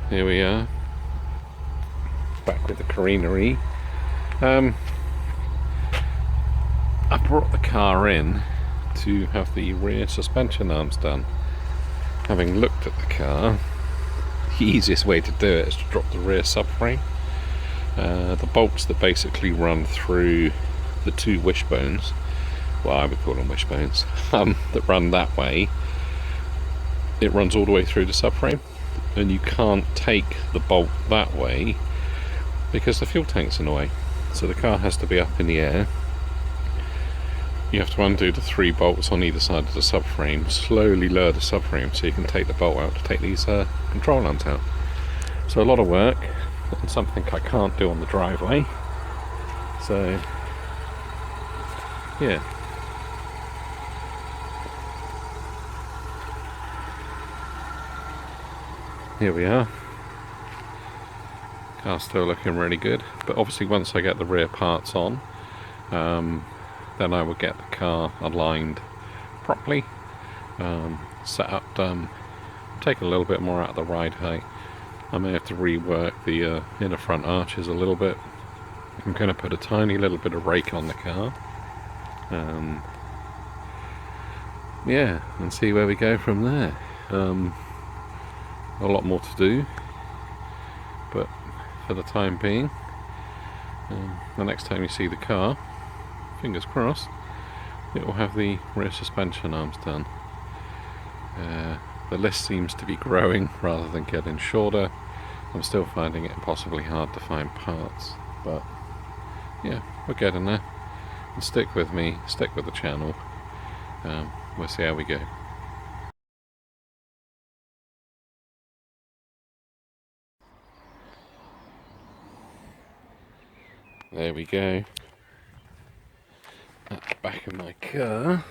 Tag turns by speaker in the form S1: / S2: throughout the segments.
S1: Here we are, back with the Carina. I brought the car in to have the rear suspension arms done. Having looked at the car, the easiest way to do it is to drop the rear subframe. The bolts that basically run through the two wishbones, well, I would call them wishbones, that run that way, it runs all the way through the subframe, and you can't take the bolt that way because the fuel tank's in the way. So the car has to be up in the air. You have to undo the 3 bolts on either side of the subframe, slowly lower the subframe so you can take the bolt out to take these control arms out. So a lot of work, and something I can't do on the driveway. So, yeah. Here we are. Car's still looking really good, but obviously once I get the rear parts on, then I will get the car aligned properly, set up, take a little bit more out of the ride height. I may have to rework the inner front arches a little bit. I'm going to put a tiny little bit of rake on the car, yeah, and see where we go from there. A lot more to do, but for the time being, the next time you see the car, fingers crossed, it will have the rear suspension arms done. The list seems to be growing rather than getting shorter. I'm still finding it impossibly hard to find parts, but yeah, we're getting there. And stick with me, stick with the channel, we'll see how we go. There we go. At the back of my car,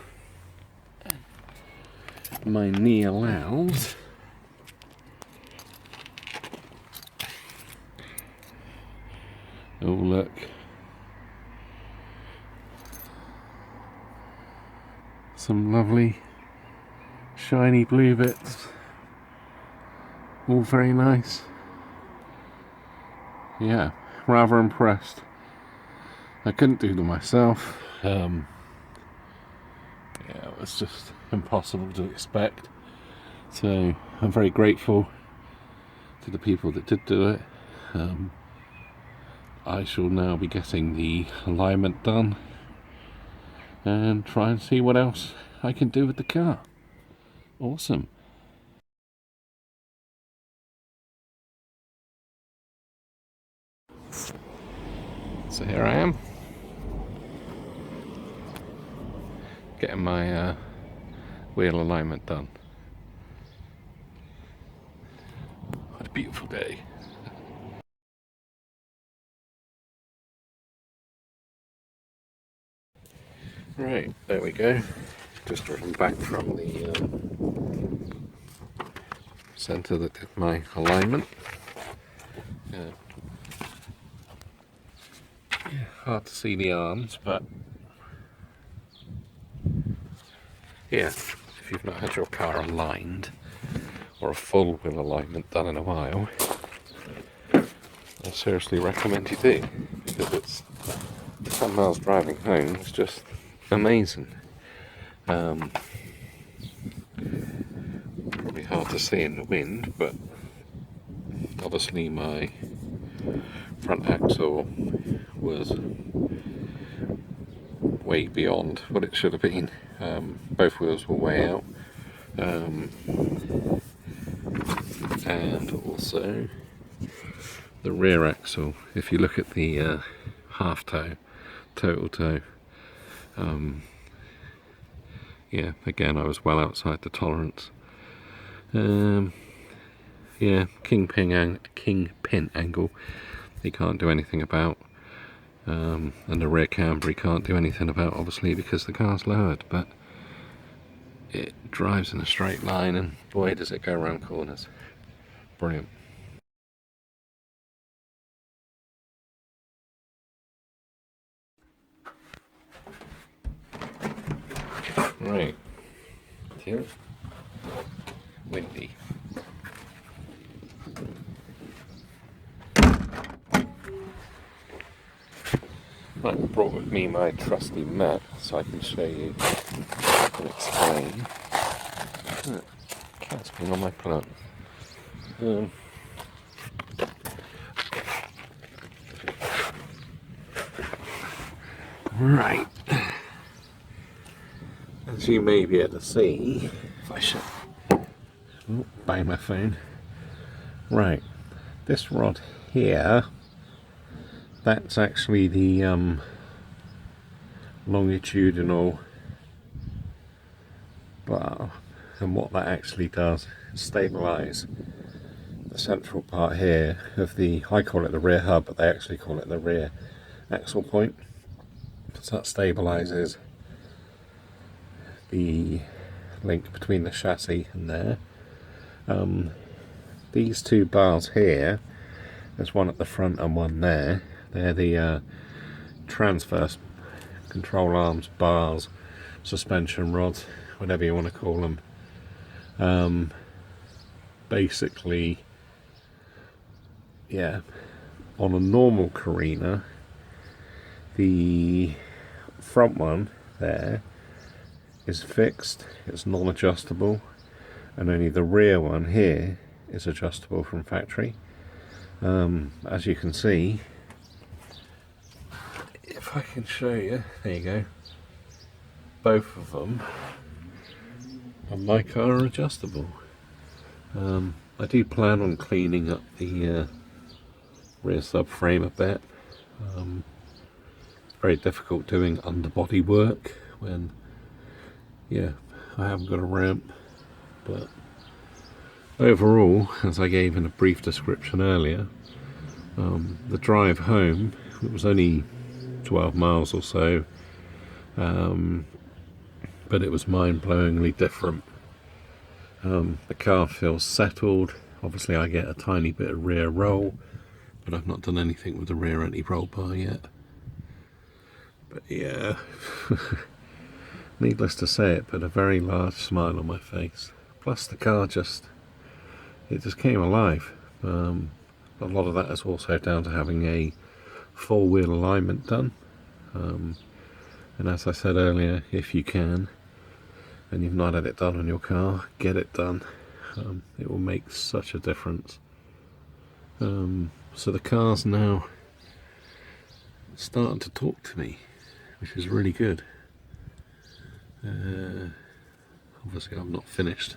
S1: my knee allows. Oh look, some lovely shiny blue bits, all very nice. Yeah, rather impressed. I couldn't do them myself. Yeah, it was just impossible to expect. So I'm very grateful to the people that did do it. I shall now be getting the alignment done and try and see what else I can do with the car. Awesome. So here I am, getting my wheel alignment done. What a beautiful day. Right, there we go. Just driven back from the centre that did my alignment. Hard to see the arms, but yeah, if you've not had your car aligned or a full wheel alignment done in a while, I seriously recommend you do, because it's 10 miles driving home. It's just amazing. Probably hard to see in the wind, but obviously my front axle was way beyond what it should have been. Both wheels were way out, and also the rear axle, if you look at the half toe, total toe, yeah, again I was well outside the tolerance. Yeah, kingpin angle he can't do anything about, and the rear camber he can't do anything about, obviously, because the car's lowered, but it drives in a straight line, and boy does it go around corners. Brilliant. Right, here, windy. Right, I brought with me my trusty map so I can show you and explain. Look, cat's been on my plant. Right, as you may be able to see, if I should bang my phone. Right, this rod here, that's actually the longitudinal bar, and what that actually does is stabilise the central part here of the, I call it the rear hub, but they actually call it the rear axle point. So that stabilises the link between the chassis and there. These two bars here, there's one at the front and one there, they're the transverse control arms, bars, suspension rods, whatever you want to call them. Basically, yeah, on a normal Carina, the front one there is fixed, it's non-adjustable, and only the rear one here is adjustable from factory. As you can see, if I can show you, there you go, both of them on my car are adjustable. I do plan on cleaning up the rear subframe a bit. It's very difficult doing underbody work when, yeah, I haven't got a ramp, but overall, as I gave in a brief description earlier, the drive home, it was only 12 miles or so, but it was mind-blowingly different. The car feels settled. Obviously I get a tiny bit of rear roll, but I've not done anything with the rear anti-roll bar yet. But yeah, needless to say, it put a very large smile on my face. Plus the car just came alive. A lot of that is also down to having a four-wheel alignment done. And as I said earlier, if you can, and you've not had it done on your car, get it done. It will make such a difference. So the car's now starting to talk to me, which is really good. Obviously I'm not finished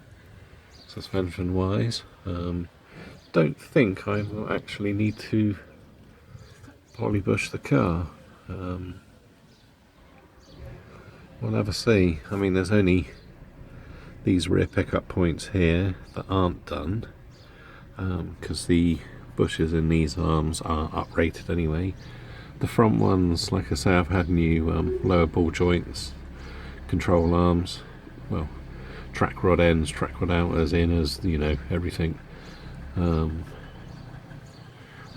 S1: suspension wise. Don't think I will actually need to polybush the car. We'll have a see. I mean, there's only these rear pickup points here that aren't done, because the bushes in these arms are uprated anyway. The front ones, like I say, I've had new lower ball joints, control arms, well, track rod ends, track rod outers, inners, you know, everything.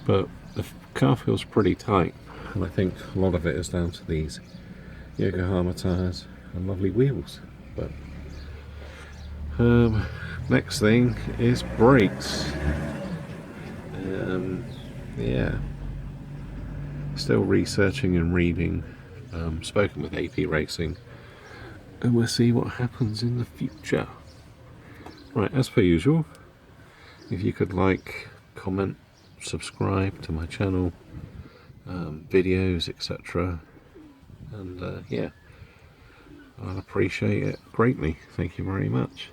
S1: But the car feels pretty tight, and I think a lot of it is down to these Yokohama tyres and lovely wheels. But next thing is brakes. Yeah, still researching and reading, spoken with AP Racing, and we'll see what happens in the future. Right, as per usual, if you could like, comment, subscribe to my channel, videos, etc. And yeah, I'll appreciate it greatly. Thank you very much.